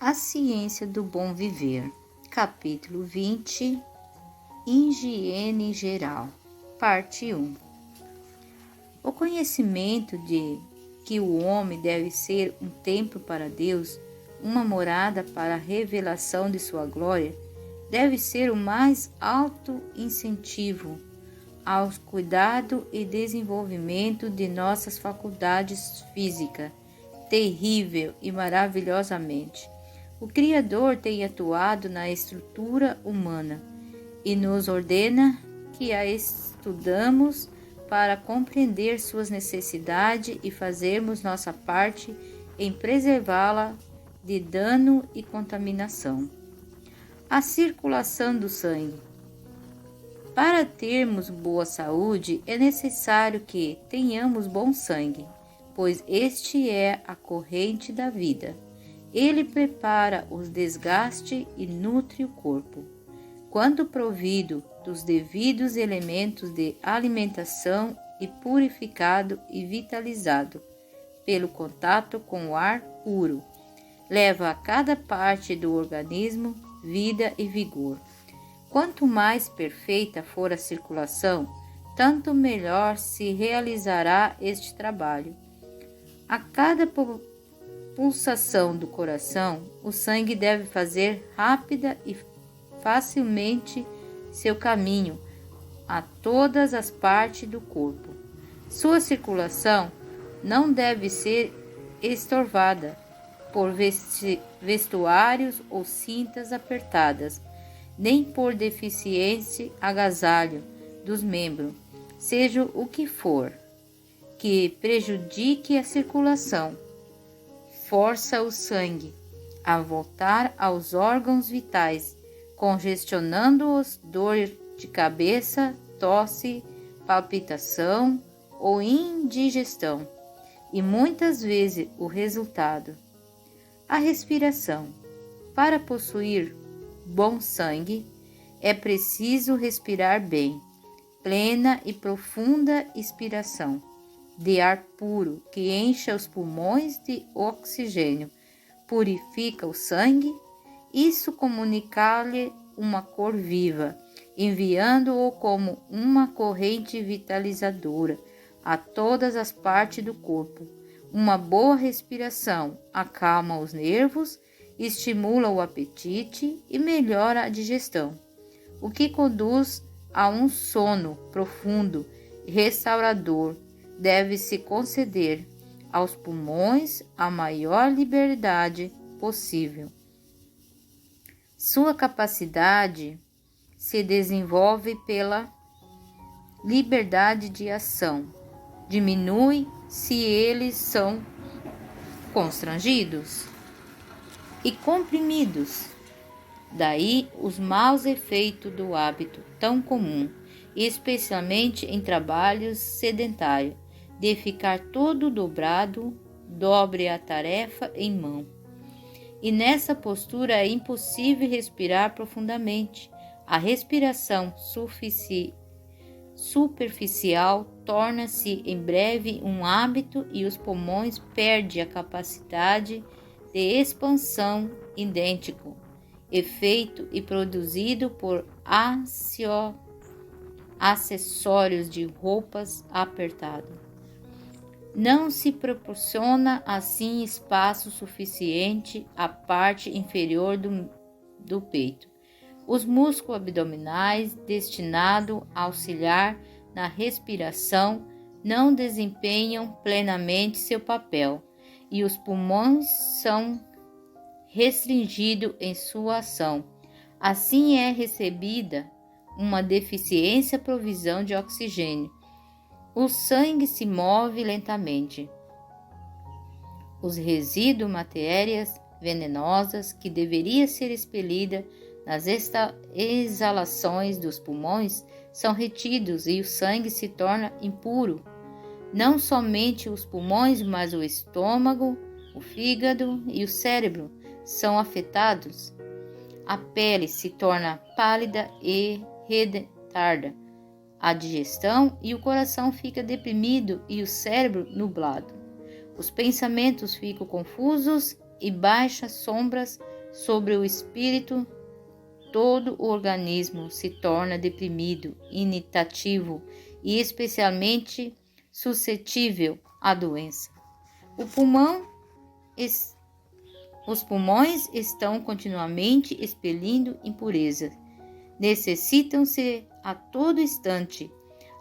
A ciência do bom viver. Capítulo 20. Higiene geral. Parte 1. O conhecimento de que o homem deve ser um templo para Deus, uma morada para a revelação de sua glória, deve ser o mais alto incentivo ao cuidado e desenvolvimento de nossas faculdades físicas, terrível e maravilhosamente. O Criador tem atuado na estrutura humana e nos ordena que a estudamos para compreender suas necessidades e fazermos nossa parte em preservá-la de dano e contaminação. A circulação do sangue. Para termos boa saúde, é necessário que tenhamos bom sangue, pois este é a corrente da vida. Ele prepara os desgastes e nutre o corpo. Quando provido dos devidos elementos de alimentação e purificado e vitalizado pelo contato com o ar puro, leva a cada parte do organismo vida e vigor. Quanto mais perfeita for a circulação, tanto melhor se realizará este trabalho. A cada pulsação do coração, o sangue deve fazer rápida e facilmente seu caminho a todas as partes do corpo. Sua circulação não deve ser estorvada por vestuários ou cintas apertadas, nem por deficiente agasalho dos membros, seja o que for, que prejudique a circulação. Força o sangue a voltar aos órgãos vitais, congestionando-os, dor de cabeça, tosse, palpitação ou indigestão, e muitas vezes o resultado. A respiração. Para possuir bom sangue, é preciso respirar bem, plena e profunda expiração de ar puro que encha os pulmões de oxigênio, purifica o sangue. Isso comunica-lhe uma cor viva, enviando-o como uma corrente vitalizadora a todas as partes do corpo. Uma boa respiração acalma os nervos, estimula o apetite e melhora a digestão, o que conduz a um sono profundo e restaurador. Deve-se conceder aos pulmões a maior liberdade possível. Sua capacidade se desenvolve pela liberdade de ação. Diminui se eles são constrangidos e comprimidos. Daí os maus efeitos do hábito tão comum, especialmente em trabalhos sedentários, de ficar todo dobrado, dobre a tarefa em mão. E nessa postura é impossível respirar profundamente. A respiração superficial torna-se em breve um hábito e os pulmões perdem a capacidade de expansão idêntico, efeito e produzido por acessórios de roupas apertadas. Não se proporciona assim espaço suficiente à parte inferior do peito. Os músculos abdominais, destinados a auxiliar na respiração, não desempenham plenamente seu papel e os pulmões são restringidos em sua ação. Assim é recebida uma deficiência provisão de oxigênio. O sangue se move lentamente. Os resíduos, matérias venenosas que deveria ser expelida nas exalações dos pulmões são retidos e o sangue se torna impuro. Não somente os pulmões, mas o estômago, o fígado e o cérebro são afetados. A pele se torna pálida e retarda a digestão e o coração fica deprimido e o cérebro nublado. Os pensamentos ficam confusos e baixas sombras sobre o espírito, todo o organismo se torna deprimido, inativo e especialmente suscetível à doença. Os pulmões estão continuamente expelindo impurezas. Necessitam-se a todo instante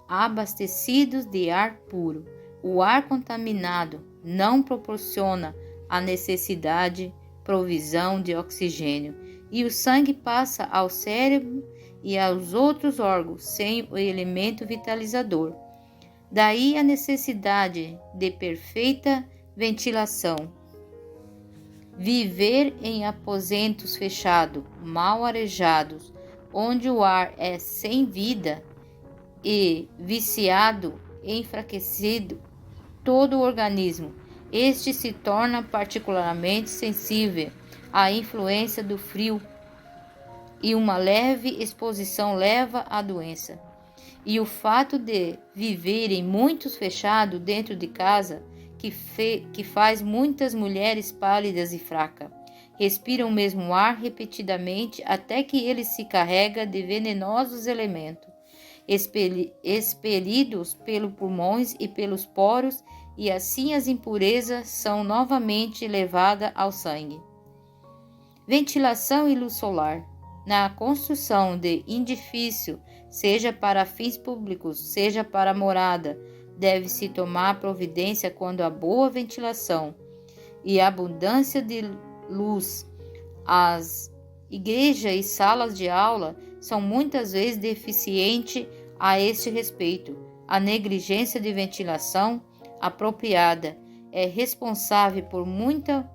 abastecidos de ar puro. O ar contaminado não proporciona a necessidade provisão de oxigênio e o sangue passa ao cérebro e aos outros órgãos sem o elemento vitalizador. Daí a necessidade de perfeita ventilação. Viver em aposentos fechados, mal arejados, onde o ar é sem vida e viciado, enfraquecido todo o organismo. Este se torna particularmente sensível à influência do frio e uma leve exposição leva à doença. E o fato de viverem muitos fechados dentro de casa que faz muitas mulheres pálidas e fracas. Respiram o mesmo ar repetidamente até que ele se carrega de venenosos elementos, expelidos pelos pulmões e pelos poros, e assim as impurezas são novamente levadas ao sangue. Ventilação e luz solar. Na construção de edifício, seja para fins públicos, seja para morada, deve-se tomar providência quando a boa ventilação e a abundância de luz. As igrejas e salas de aula são muitas vezes deficientes a este respeito. A negligência de ventilação apropriada é responsável por muita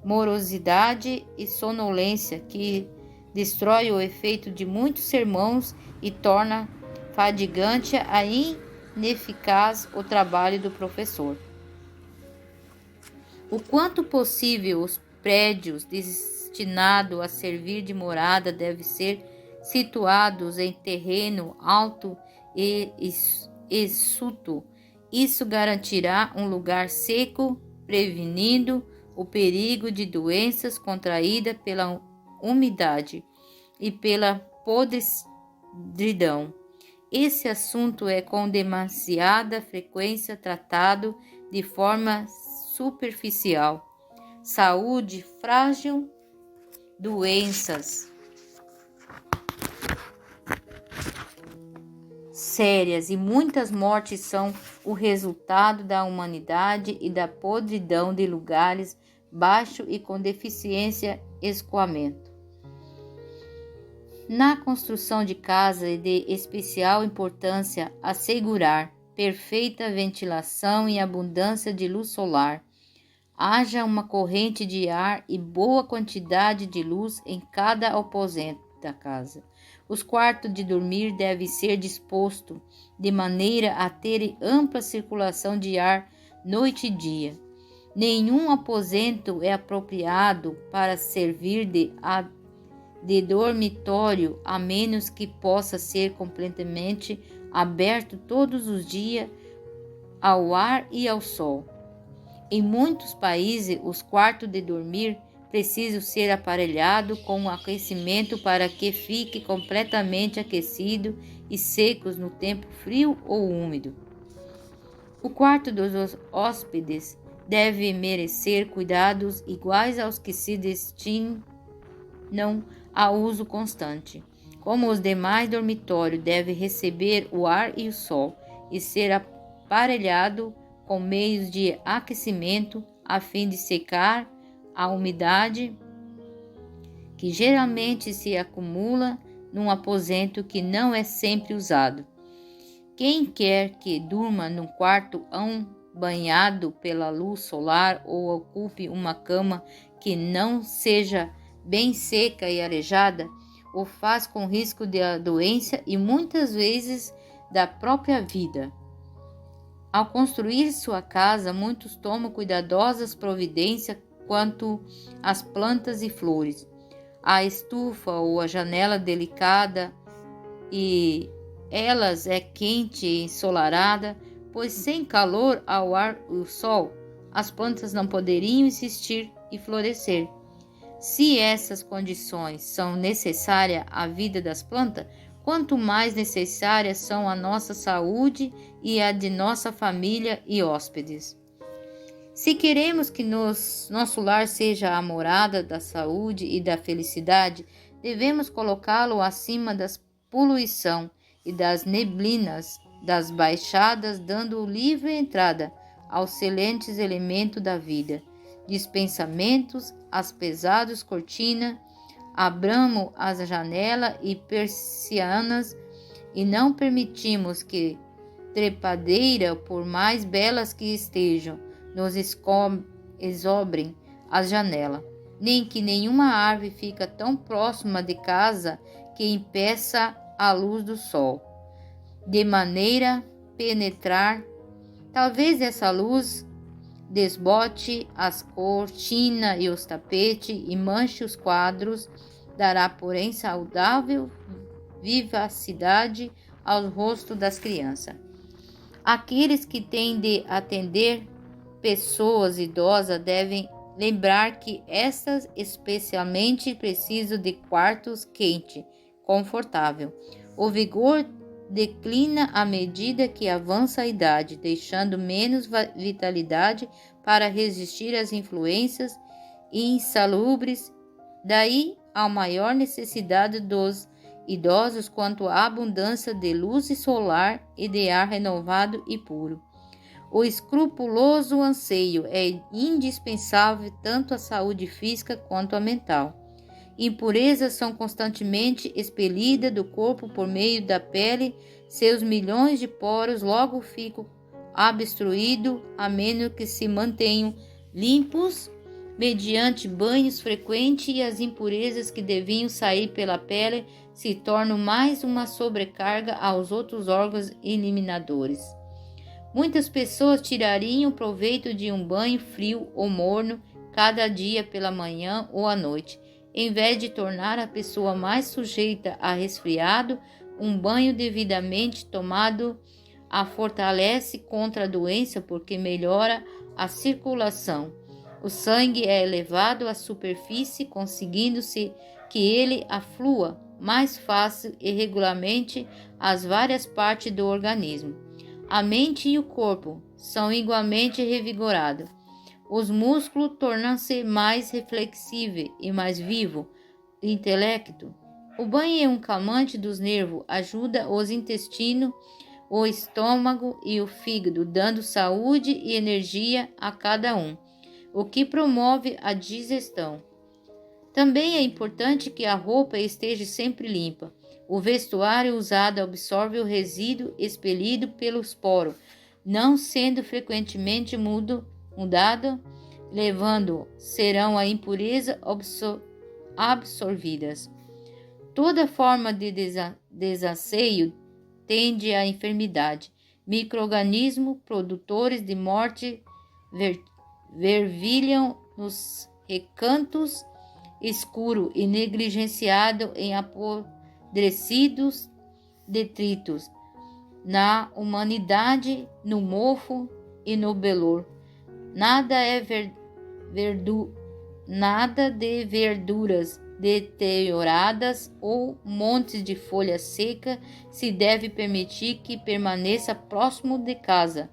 morosidade e sonolência que destrói o efeito de muitos sermões e torna fadigante e ineficaz o trabalho do professor. O quanto possível, os prédios destinados a servir de morada devem ser situados em terreno alto e enxuto. Isso garantirá um lugar seco, prevenindo o perigo de doenças contraídas pela umidade e pela podridão. Esse assunto é com demasiada frequência tratado de forma superficial. Saúde frágil, doenças sérias e muitas mortes são o resultado da humanidade e da podridão de lugares baixos e com deficiência escoamento. Na construção de casa é de especial importância assegurar perfeita ventilação e abundância de luz solar. Haja uma corrente de ar e boa quantidade de luz em cada aposento da casa. Os quartos de dormir devem ser dispostos de maneira a terem ampla circulação de ar noite e dia. Nenhum aposento é apropriado para servir de dormitório, a menos que possa ser completamente aberto todos os dias ao ar e ao sol. Em muitos países, os quartos de dormir precisam ser aparelhados com aquecimento para que fiquem completamente aquecidos e secos no tempo frio ou úmido. O quarto dos hóspedes deve merecer cuidados iguais aos que se destinam a uso constante. Como os demais dormitórios, deve receber o ar e o sol e ser aparelhado com meios de aquecimento a fim de secar a umidade que geralmente se acumula num aposento que não é sempre usado. Quem quer que durma num quarto banhado pela luz solar ou ocupe uma cama que não seja bem seca e arejada, o faz com risco de doença e muitas vezes da própria vida. Ao construir sua casa, muitos tomam cuidadosas providências quanto às plantas e flores. A estufa ou a janela delicada e elas é quente e ensolarada, pois sem calor ao ar e o sol, as plantas não poderiam existir e florescer. Se essas condições são necessárias à vida das plantas, quanto mais necessárias são a nossa saúde e a de nossa família e hóspedes. Se queremos que nosso lar seja a morada da saúde e da felicidade, devemos colocá-lo acima da poluição e das neblinas das baixadas, dando livre entrada aos excelentes elementos da vida. Dispensamentos, as pesadas cortinas, abramos as janelas e persianas e não permitimos que trepadeira, por mais belas que estejam, nos exobrem as janelas, nem que nenhuma árvore fica tão próxima de casa que impeça a luz do sol, de maneira a penetrar. Talvez essa luz desbote as cortinas e os tapetes e manche os quadros, dará, porém, saudável vivacidade ao rosto das crianças. Aqueles que têm de atender pessoas idosas devem lembrar que estas especialmente precisam de quartos quentes, confortável. O vigor declina à medida que avança a idade, deixando menos vitalidade para resistir às influências insalubres. Daí a maior necessidade dos idosos quanto à abundância de luz solar e de ar renovado e puro. O escrupuloso anseio é indispensável tanto à saúde física quanto à mental. Impurezas são constantemente expelidas do corpo por meio da pele, seus milhões de poros logo ficam obstruídos, a menos que se mantenham limpos mediante banhos frequentes, e as impurezas que deviam sair pela pele se tornam mais uma sobrecarga aos outros órgãos eliminadores. Muitas pessoas tirariam proveito de um banho frio ou morno cada dia pela manhã ou à noite. Em vez de tornar a pessoa mais sujeita a resfriado, um banho devidamente tomado a fortalece contra a doença porque melhora a circulação. O sangue é elevado à superfície, conseguindo-se que ele aflua mais fácil e regularmente às várias partes do organismo. A mente e o corpo são igualmente revigorados. Os músculos tornam-se mais reflexíveis e mais vivos. O intelecto. O banho é um calmante dos nervos, ajuda os intestinos, o estômago e o fígado, dando saúde e energia a cada um, o que promove a digestão. Também é importante que a roupa esteja sempre limpa. O vestuário usado absorve o resíduo expelido pelos poros, não sendo frequentemente mudado, levando serão a impureza absorvidas. Toda forma de desasseio tende à enfermidade. Micro-organismos produtores de morte fervilham nos recantos escuros e negligenciados em apodrecidos detritos, na humanidade, no mofo e no belor. Nada de verduras deterioradas ou montes de folha seca se deve permitir que permaneça próximo de casa,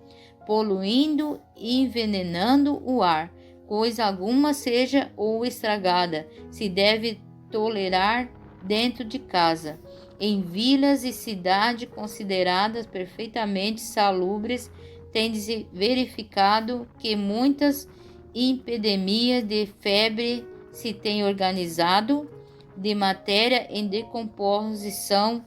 poluindo e envenenando o ar. Coisa alguma seja ou estragada se deve tolerar dentro de casa. Em vilas e cidades consideradas perfeitamente salubres, tem-se verificado que muitas epidemias de febre se têm organizado, de matéria em decomposição.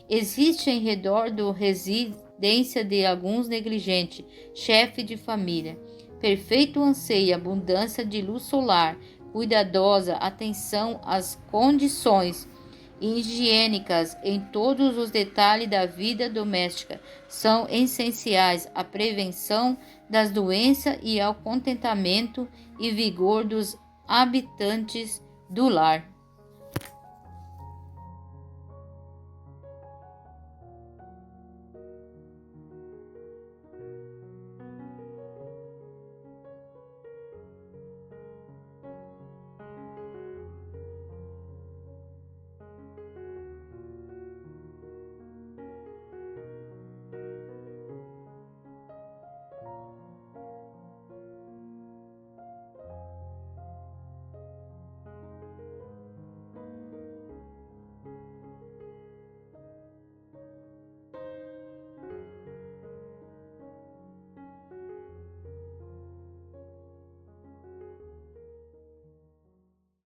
Existe em redor da residência de alguns negligentes, chefe de família. Perfeito anseio e abundância de luz solar, cuidadosa atenção às condições higiênicas em todos os detalhes da vida doméstica são essenciais à prevenção das doenças e ao contentamento e vigor dos habitantes do lar.